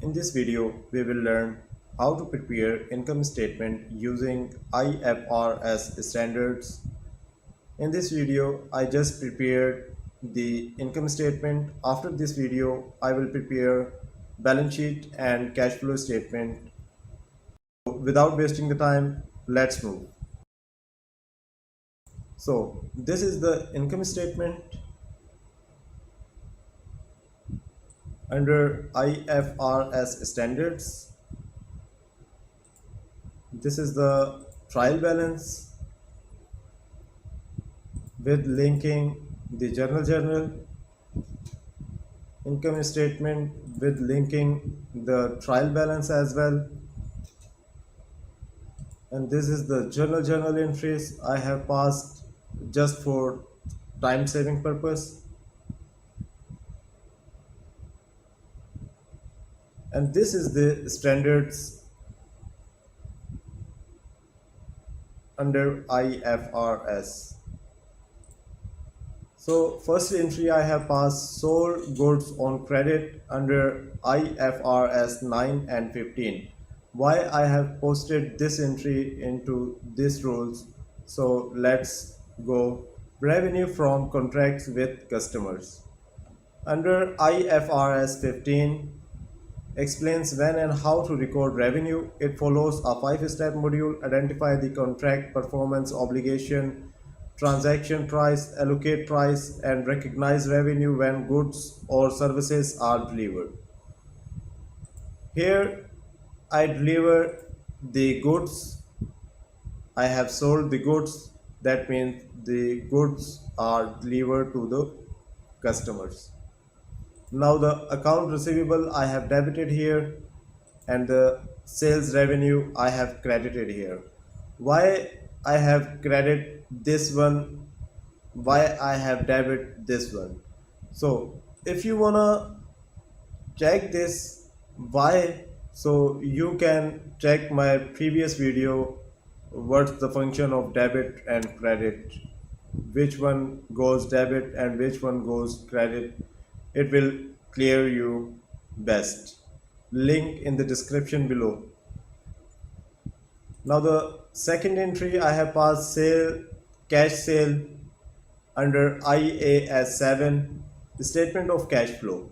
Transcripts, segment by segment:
In this video, we will learn how to prepare income statement using IFRS standards. In this video, I just prepared the income statement. After this video, I will prepare balance sheet and cash flow statement. Without wasting the time, let's move. So, this is the income statement under IFRS standards. This is the trial balance with linking the journal income statement with linking the trial balance as well, and this is the journal entries I have passed just for time saving purpose, and this is the standards under IFRS. So first entry I have passed sold goods on credit under IFRS 9 and 15. Why I have posted this entry into these rules? So let's go. Revenue from contracts with customers. Under IFRS 15 explains when and how to record revenue. It follows a 5-step module: identify the contract performance obligation, transaction price, allocate price, and recognize revenue when goods or services are delivered. Here I deliver the goods. I have sold the goods. That means the goods are delivered to the customers. Now the account receivable I have debited here, and the sales revenue I have credited here. Why I have credit this one? Why I have debit this one? So if you wanna check this why, so you can check my previous video, what's the function of debit and credit, which one goes debit and which one goes credit. It will clear you best. Link in the description below. Now the second entry I have passed sale, cash sale under IAS 7, the statement of cash flow.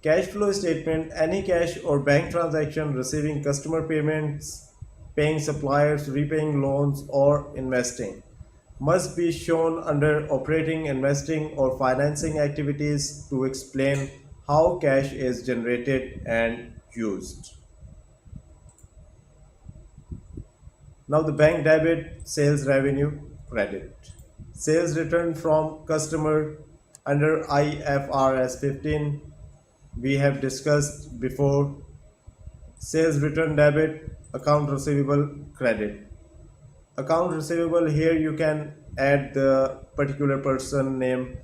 Cash flow statement: any cash or bank transaction receiving customer payments, paying suppliers, repaying loans, or investing must be shown under operating, investing, or financing activities to explain how cash is generated and used. Now the bank debit, sales revenue, credit. Sales return from customer under IFRS 15 we have discussed before. Sales return debit, account receivable credit. Account receivable, here you can add the particular person name,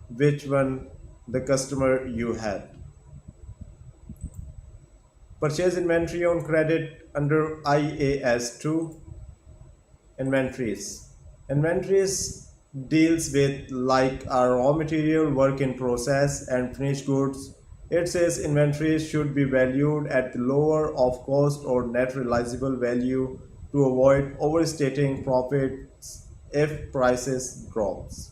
which one the customer you had. Purchase inventory on credit under IAS 2. Inventories deals with like our raw material, work in process, and finished goods. It says inventories should be valued at the lower of cost or net realizable value to avoid overstating profits if prices drops.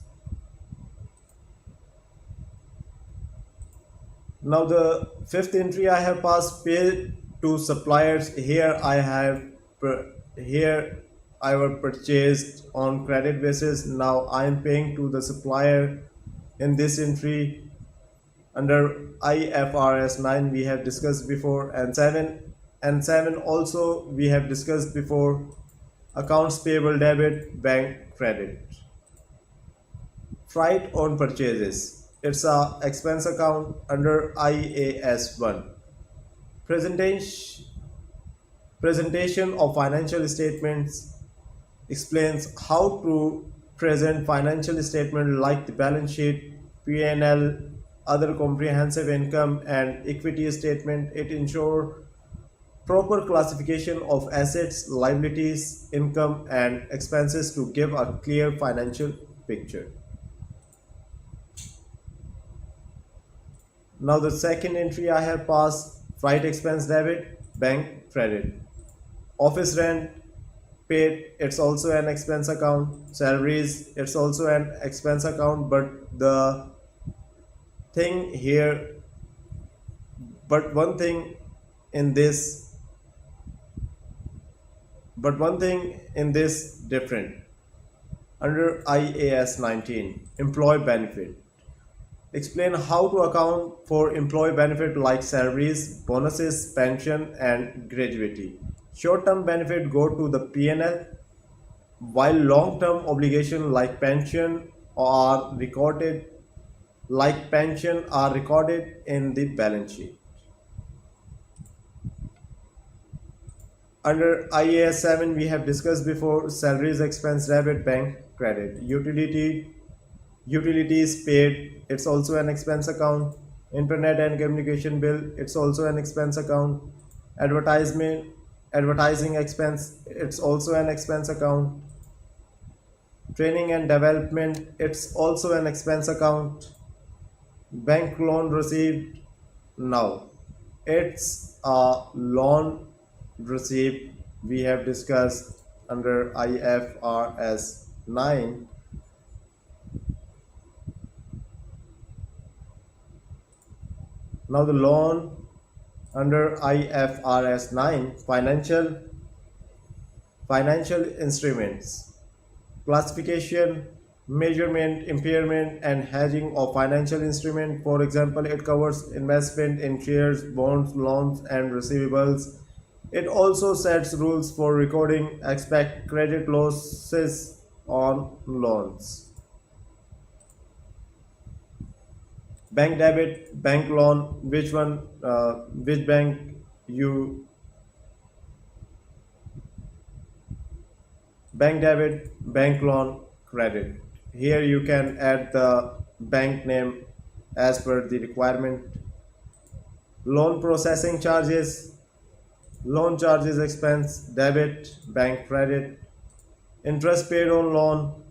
Now the fifth entry I have passed pay to suppliers. Here I were purchased on credit basis. Now I am paying to the supplier in this entry under IFRS 9 we have discussed before, and 7 also we have discussed before. Accounts payable debit, bank credit. Freight on purchases, it's a expense account under IAS 1. Presentation of financial statements explains how to present financial statement like the balance sheet, P&L, other comprehensive income, and equity statement. It ensures proper classification of assets, liabilities, income, and expenses to give a clear financial picture. Now the second entry I have passed Flight expense debit, bank credit. Office rent paid, it's also an expense account. Salaries, it's also an expense account. Thing here, but one thing in this, but one thing in this different. Under IAS 19, employee benefit. Explain how to account for employee benefit like salaries, bonuses, pension, and gratuity. Short-term benefit go to the P&L, while long-term obligation like pension are recorded in the balance sheet. Under IAS 7, we have discussed before salaries expense debit bank credit. Utilities paid, it's also an expense account. Internet and communication bill, it's also an expense account. Advertisement, advertising expense, it's also an expense account. Training and development, it's also an expense account. Bank loan received, now it's a loan received, we have discussed under IFRS 9. Now the loan under IFRS 9, financial instruments, classification, measurement, impairment, and hedging of financial instrument. For example, it covers investment in shares, bonds, loans, and receivables. It also sets rules for recording expect credit losses on loans. Bank debit, bank loan, which bank you, bank debit, bank loan, credit. Here you can add the bank name as per the requirement. Loan processing charges, loan charges expense, debit, bank credit. Interest paid on loan,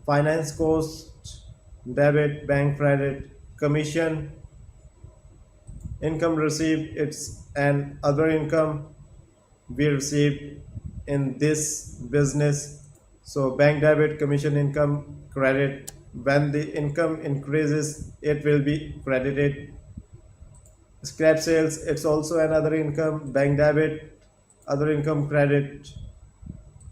finance cost, debit, bank credit. Commission, income received, it's an other income we received in this business. So bank debit, commission, income, credit. When the income increases, it will be credited. Scrap sales, it's also another income. Bank debit, other income, credit.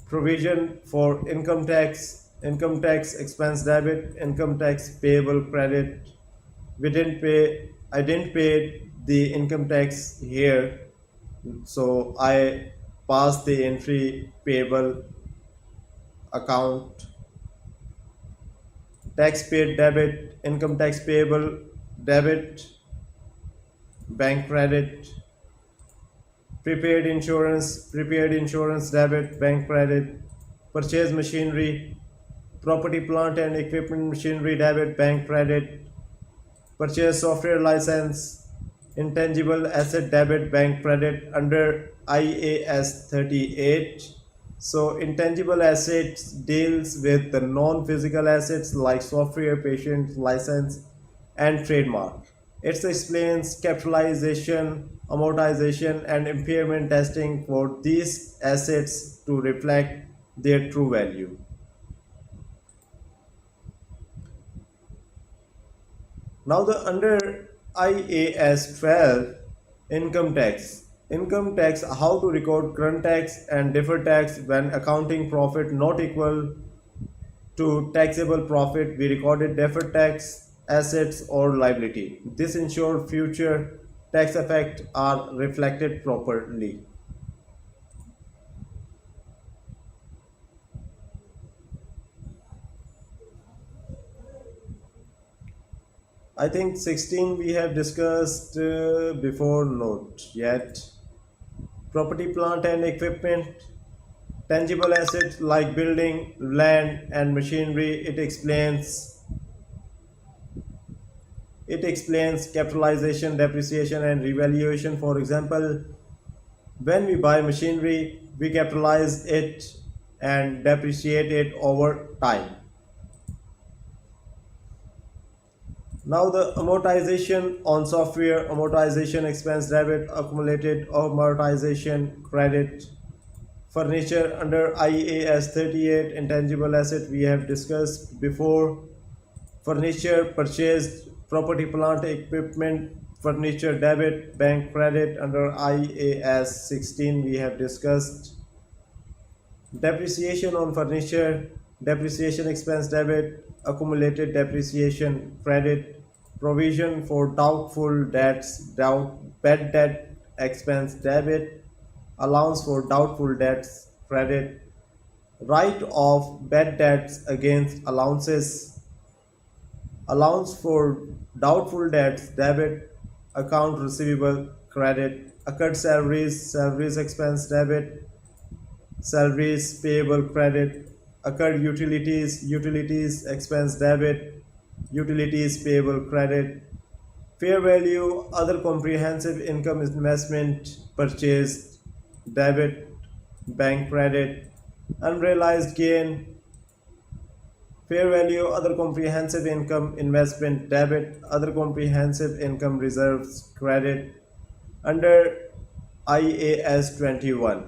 Provision for income tax expense debit, income tax payable credit. I didn't pay the income tax here, so I passed the entry payable account. Tax paid debit, income tax payable debit, bank credit. Prepaid insurance debit, bank credit. Purchase machinery, property, plant and equipment, machinery debit, bank credit. Purchase software license, intangible asset debit, bank credit under IAS 38. So intangible assets deals with the non-physical assets like software, patent, license, and trademark. It explains capitalization, amortization, and impairment testing for these assets to reflect their true value. Now the under IAS 12, income tax. Income tax, how to record current tax and deferred tax when accounting profit not equal to taxable profit. We recorded deferred tax assets or liability. This ensures future tax effects are reflected properly. I think 16 we have discussed before, not yet. Property, plant and equipment, tangible assets like building, land and machinery. It explains capitalization, depreciation and revaluation. For example, when we buy machinery, we capitalize it and depreciate it over time. Now the amortization on software, amortization expense debit, accumulated amortization credit, furniture under IAS 38, intangible asset we have discussed before, furniture purchased, property plant equipment, furniture debit, bank credit under IAS 16 we have discussed, depreciation on furniture, depreciation expense debit, accumulated depreciation credit, provision for doubtful debts, bad debt expense debit, allowance for doubtful debts credit, write off bad debts against allowances, allowance for doubtful debts debit, account receivable credit, occurred salaries expense debit, salaries payable credit, occurred utilities expense debit, utilities payable credit, fair value other comprehensive income investment purchased debit, bank credit, unrealized gain, fair value other comprehensive income investment debit, other comprehensive income reserves credit under IAS 21.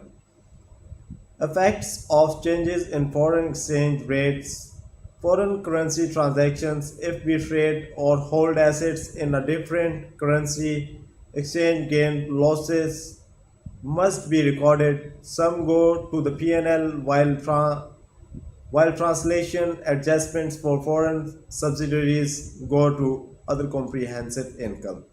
Effects of changes in foreign exchange rates, foreign currency transactions. If we trade or hold assets in a different currency, exchange gain losses must be recorded. Some go to the P&L while translation adjustments for foreign subsidiaries go to other comprehensive income.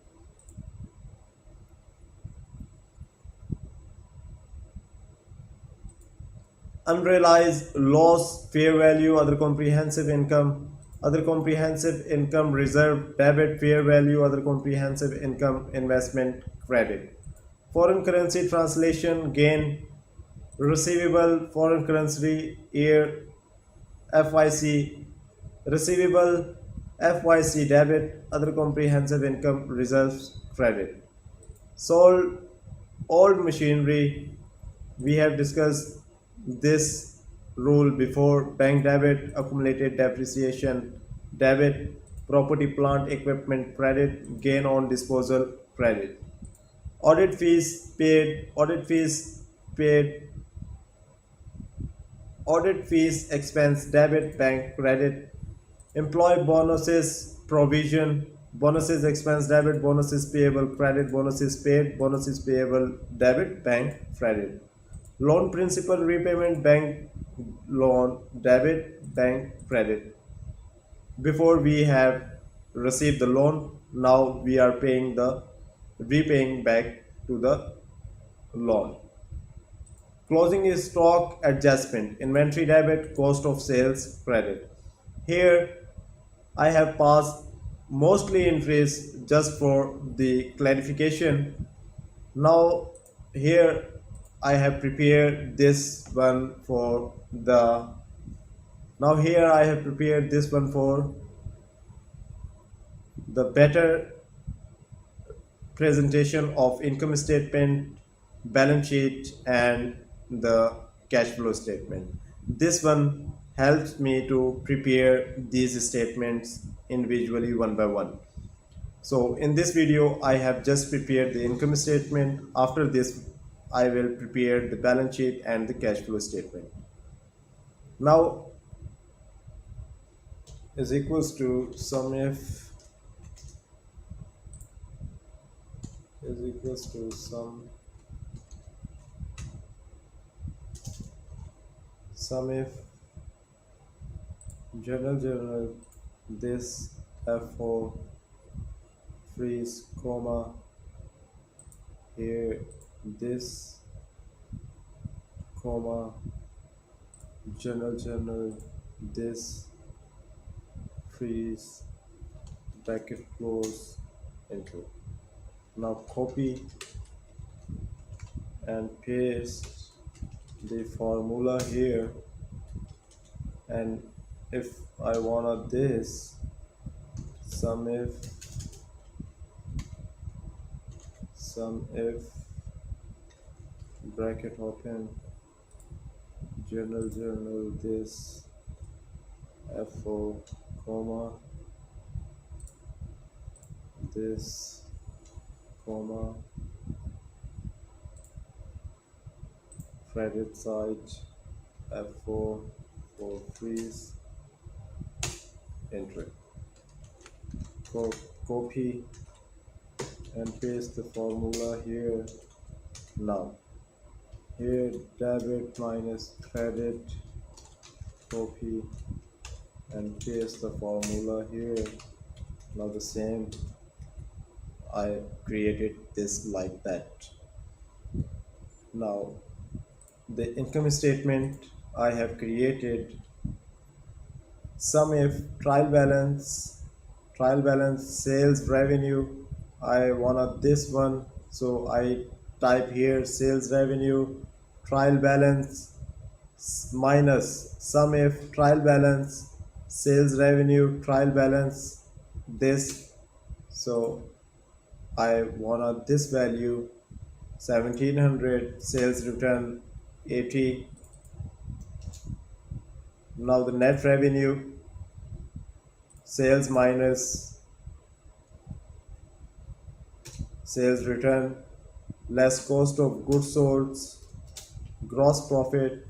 Unrealized loss, fair value, other comprehensive income reserve, debit, fair value, other comprehensive income investment credit. Foreign currency translation gain, receivable, foreign currency year, FYC, receivable, FYC debit, other comprehensive income reserves credit. Sold old machinery, we have discussed this rule before, bank debit, accumulated depreciation debit, property plant equipment credit, gain on disposal credit, audit fees paid, audit fees expense debit, bank credit, employee bonuses provision, bonuses expense debit, bonuses payable credit, bonuses paid, bonuses payable debit, bank credit, loan principal repayment, bank loan debit, bank credit. Before we have received the loan, now we are repaying back to the loan. Closing is stock adjustment, inventory debit, cost of sales credit. Here I have passed mostly entries just for the clarification. Now here I have prepared this one for the now here I have prepared this one for the better presentation of income statement, balance sheet, and the cash flow statement. This one helps me to prepare these statements individually one by one. So in this video, I have just prepared the income statement. After this, I will prepare the balance sheet and the cash flow statement. Now is equals to sum if is equals to sum if general this F4 freeze comma here this comma general this freeze bracket close enter. Now copy and paste the formula here, and if I wanna this sum if bracket open general this F4 comma this comma credit side F4 for freeze enter. Copy and paste the formula here. Now here debit minus credit, copy and paste the formula here. Now the same, I created this like that. Now the income statement I have created, sum if trial balance sales revenue, I wanna this one, so I type here sales revenue trial balance minus sum if trial balance sales revenue trial balance this, so I wanna this value 1700 sales return 80. Now the net revenue sales minus sales return less cost of goods sold gross profit,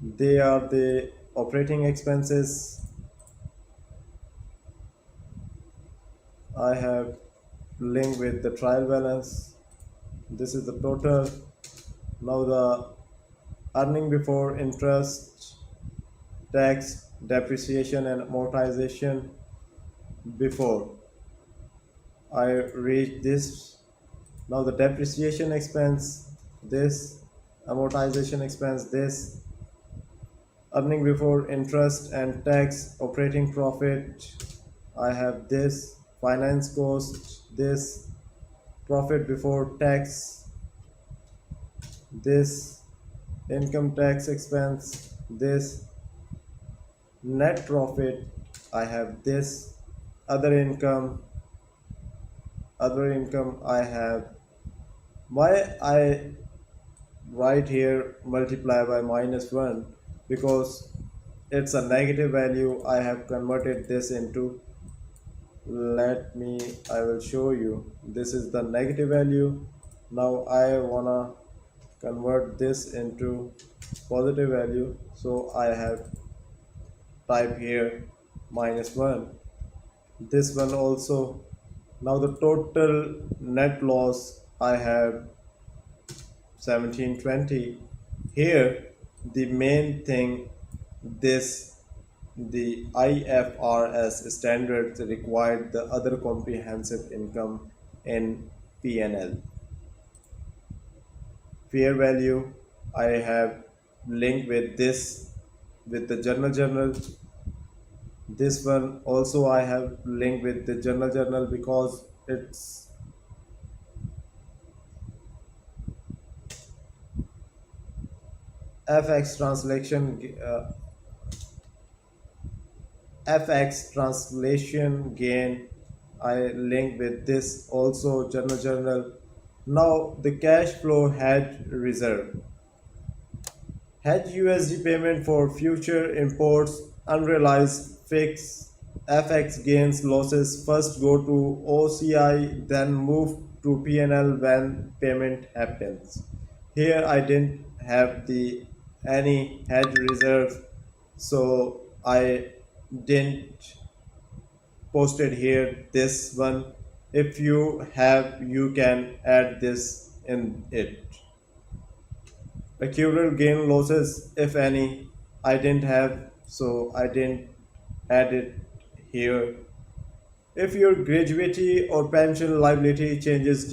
they are the operating expenses. I have linked with the trial balance, this is the total. Now the earning before interest tax depreciation and amortization, before I reach this, now the depreciation expense this, amortization expense this, earning before interest and tax operating profit I have this, finance cost this, profit before tax this, income tax expense this, net profit I have this, other income I have, why I write here multiply by -1, because it's a negative value. I have converted this into, I will show you, this is the negative value. Now I wanna convert this into positive value, so I have type here -1, this one also. Now the total net loss I have 1720. Here the main thing, this the IFRS standards required the other comprehensive income in P&L. Fair value I have linked with this, with the journal. This one also I have linked with the journal because it's FX translation FX translation gain I link with this also journal. Now the cash flow hedge reserve. Hedge USD payment for future imports, unrealized fixed FX gains losses first go to OCI, then move to PNL when payment happens. Here I didn't have the any hedge reserve, so I didn't posted here this one. If you have, you can add this in it. Accrual gain losses, if any, I didn't have, so I didn't add it here. If your gratuity or pension liability changes